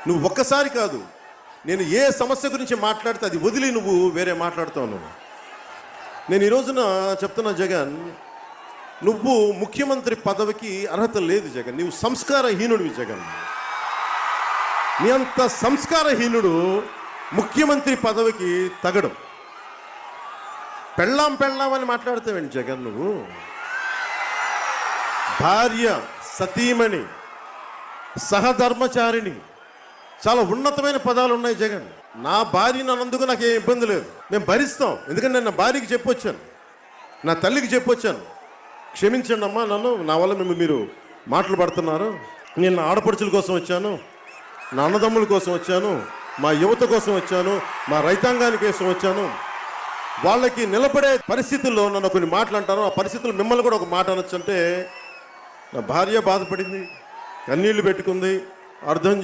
నువ్వు ఒక్కసారి కాదు, నేను ఏ సమస్య గురించి మాట్లాడితే అది వదిలి నువ్వు వేరే మాట్లాడుతావు. నువ్వు నేను ఈ రోజున చెప్తున్నా జగన్, నువ్వు ముఖ్యమంత్రి పదవికి అర్హత లేదు జగన్. నువ్వు సంస్కారహీనుడివి జగన్. నీ అంత సంస్కారహీనుడు ముఖ్యమంత్రి పదవికి తగడం. పెళ్ళాం అని మాట్లాడతావేంటి జగన్ నువ్వు? భార్య, సతీమణి, సహధర్మచారిణి, చాలా ఉన్నతమైన పదాలు ఉన్నాయి జగన్. నా భార్యను అన్నందుకు నాకు ఏ ఇబ్బంది లేదు, మేము భరిస్తాం. ఎందుకంటే నేను నా భార్యకి చెప్పొచ్చాను, నా తల్లికి చెప్పొచ్చాను, క్షమించండి అమ్మా నన్ను, నా వల్ల మీరు మాటలు పడుతున్నారు. నేను నా ఆడపడుచుల కోసం వచ్చాను, నా అన్నదమ్ముల కోసం వచ్చాను, మా యువత కోసం వచ్చాను, మా రైతాంగాని కోసం వచ్చాను. వాళ్ళకి నిలబడే పరిస్థితుల్లో నన్ను కొన్ని మాటలు అంటాను. ఆ పరిస్థితులు మిమ్మల్ని కూడా ఒక మాట అనొచ్చు. అంటే నా భార్య బాధపడింది, కన్నీళ్లు పెట్టుకుంది, అర్థం